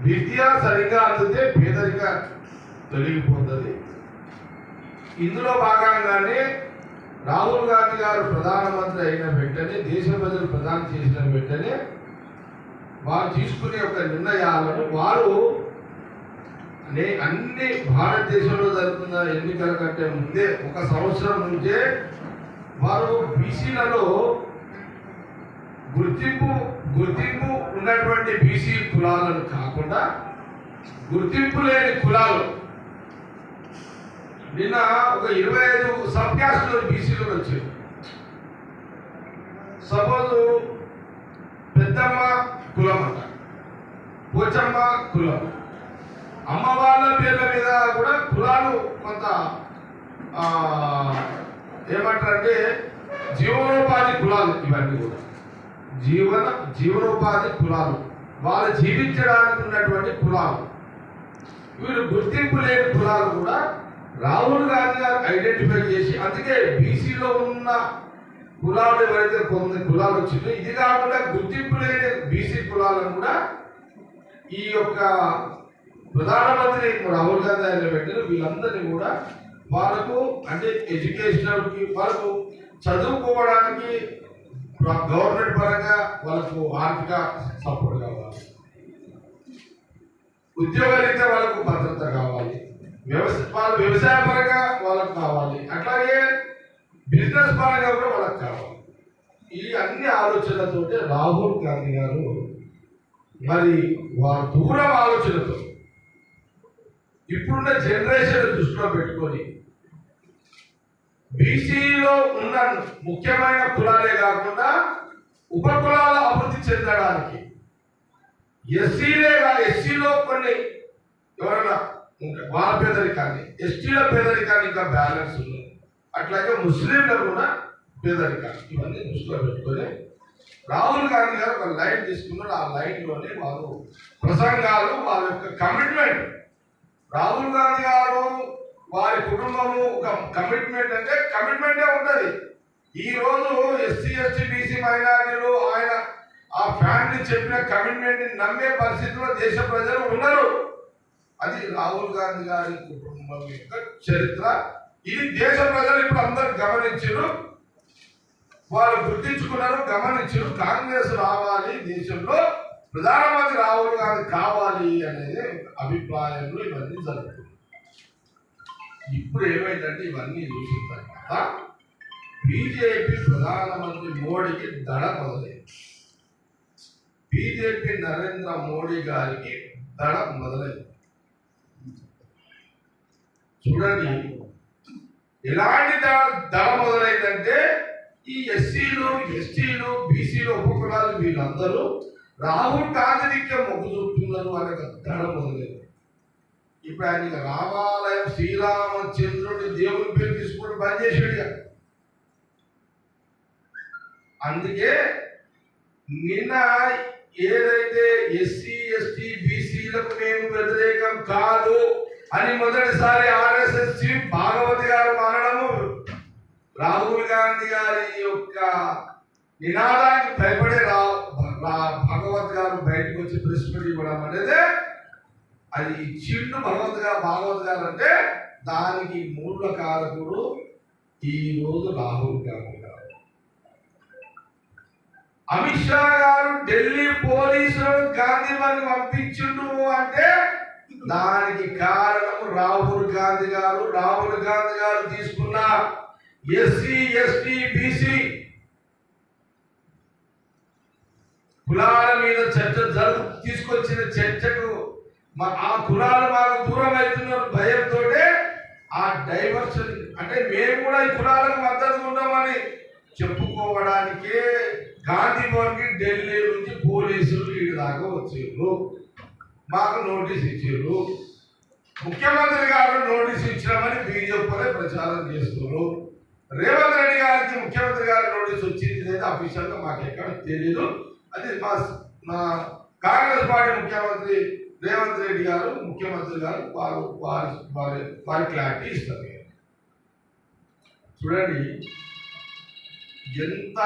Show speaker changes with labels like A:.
A: విద్య సరిగ్గా అందితే పేదరిక తొలగిపోతుంది. ఇందులో భాగంగానే రాహుల్ గాంధీ గారు ప్రధానమంత్రి అయిన వెంటనే, దేశ ప్రజలు ప్రధాని చేసిన వెంటనే వారు తీసుకునే ఒక నిర్ణయాలను వారు అన్ని భారతదేశంలో జరుగుతున్న ఎన్నికల కంటే ముందే, ఒక సంవత్సరం నుంచే వారు బీసీలలో గుర్తింపు ఉన్నటువంటి బీసీ కులాలను కాకుండా గుర్తింపు లేని కులాలు, నిన్న ఒక 25 సబ్ క్యాస్టులు బీసీలు వచ్చాయి. సపోజ్ పెద్దమ్మ కులం అంట, పోచమ్మ కులం, అమ్మ వాళ్ళ పేర్ల మీద కూడా కులాలు కొంత ఏమంటారంటే జీవనోపాధి కులాలు, ఇవన్నీ కూడా జీవనోపాధి కులాలు, వాళ్ళు జీవించడానికి ఉన్నటువంటి కులాలు. వీళ్ళు గుర్తింపు లేని కులాలు కూడా రాహుల్ గాంధీ గారు ఐడెంటిఫై చేసి, అందుకే బీసీలో ఉన్న కులాలు ఎవరైతే కొన్ని కులాలు వచ్చిందో, ఇది కాకుండా గుర్తింపు లేని బీసీ కులాలను కూడా ఈ యొక్క ప్రధానమంత్రి రాహుల్ గాంధీ గారు పెట్టిన వీళ్ళందరినీ కూడా వాళ్ళకు అంటే ఎడ్యుకేషనల్కి, వాళ్ళకు చదువుకోవడానికి గవర్నమెంట్ పరంగా వాళ్ళకు ఆర్థిక సపోర్ట్ కావాలి, ఉద్యోగరీత్యా వాళ్ళకు భద్రత కావాలి, వాళ్ళ వ్యవసాయ పరంగా వాళ్ళకు కావాలి, అట్లాగే బిజినెస్ పరంగా కూడా వాళ్ళకు కావాలి. ఈ అన్ని ఆలోచనలతోటే రాహుల్ గాంధీ గారు మరి వారు దూరం ఆలోచనతో ఇప్పుడున్న జనరేషన్ దృష్టిలో పెట్టుకొని బీసీలో ఉన్న ముఖ్యమైన కులాలే కాకుండా ఉపకులాల అభివృద్ధి చెందడానికి ఎస్సీలో కొన్ని ఎవరైనా వాళ్ళ పేదరికాన్ని, ఎస్టీల పేదరికాన్ని ఇంకా బ్యాలెన్స్ ఉన్నాయి, అట్లాగే ముస్లింలు కూడా పేదరికాన్ని, ఇవన్నీ దృష్టిలో పెట్టుకొని రాహుల్ గాంధీ గారు ఒక లైన్ తీసుకున్నారు. ఆ లైన్లోనే వారు ప్రసంగాలు, వాళ్ళ యొక్క కమిట్మెంట్, రాహుల్ గాంధీ గారు వారి కుటుంబము ఒక కమిట్మెంట్ అంటే కమిట్మెంటే ఉంటుంది. ఈ రోజు ఎస్సీ ఎస్టీ బీసీ మైనారిటీలు ఆయన ఆ ఫ్యామిలీ చెప్పిన కమిట్మెంట్ ని నమ్మే పరిస్థితిలో దేశ ప్రజలు ఉన్నారు. అది రాహుల్ గాంధీ గారి కుటుంబం యొక్క చరిత్ర. ఇది దేశ ప్రజలు ఇప్పుడు అందరు గమనించారు, వాళ్ళు గుర్తించుకున్నారు, గమనించారు. కాంగ్రెస్ రావాలి, దేశంలో ప్రధానమంత్రి రాహుల్ గాంధీ కావాలి అనేది అభిప్రాయంలో ఇవన్నీ జరుగుతుంది. ఇప్పుడు ఏమైందంటే ఇవన్నీ చూసిన తర్వాత బీజేపీ ప్రధానమంత్రి మోడీకి దడ మొదలైంది. బీజేపీ నరేంద్ర మోడీ గారికి దడ మొదలైంది. చూడండి ఎలాంటి దడ మొదలైందంటే ఈ ఎస్సీలు ఎస్టీలు బీసీలు ఉపకులాలు వీళ్ళందరూ రాహుల్ గాంధీకి మొగ్గు చూపుతున్నారు అనే దడ మొదలైంది. ఇప్పుడు ఆయన రామాలయం శ్రీరామచంద్రుడి దేవుని పేరు తీసుకుంటూ బంద్ చేసాడు. అందుకే నిన్న ఏదైతే ఎస్సీ ఎస్టీ బీసీలకు మేము వ్యతిరేకం కాదు అని మొదటిసారి ఆర్ఎస్ఎస్ చీఫ్ భాగవతి గారు మారడము, రాహుల్ గాంధీ గారి యొక్క నినాదానికి భయపడే భాగవత్ గారు బయటకు వచ్చి ప్రెస్ మీట్ ఇవ్వడం అనేది, అది ఇచ్చిండు భాగవత్ గారు అంటే దానికి మూల కారకుడు ఈ రోజు రాహుల్ గాంధీ గారు. అమిత్ షా గారు ఢిల్లీ పోలీసులను గాంధీ వారిని పంపించిండు అంటే దానికి కారణం రాహుల్ గాంధీ గారు తీసుకున్న ఎస్సీ ఎస్టీ బీసీ కులాల మీద తీసుకొచ్చిన చర్చకు ఆ కులాలు మాకు దూరం అవుతున్నారు భయంతో ఆ డైవర్షన్ అంటే మేము కూడా ఈ కులాలకు మద్దతు ఉంటామని చెప్పుకోవడానికే గాంధీ భవన్కి ఢిల్లీ నుంచి పోలీసులు వీడి దాకా వచ్చారు, మాకు నోటీస్ ఇచ్చారు. ముఖ్యమంత్రి గారు నోటీస్ ఇచ్చామని బీజేపీ ప్రచారం చేస్తున్నారు. రేవంత్ రెడ్డి గారికి ముఖ్యమంత్రి గారి నోటీస్ వచ్చింది లేదా అఫీషియల్గా మాకు ఎక్కడ తెలియదు. అది మా కాంగ్రెస్ పార్టీ ముఖ్యమంత్రి రేవంత్ రెడ్డి గారు ముఖ్యమంత్రి గారు వారి క్లారిటీ ఇస్తారు. చూడండి ఎంత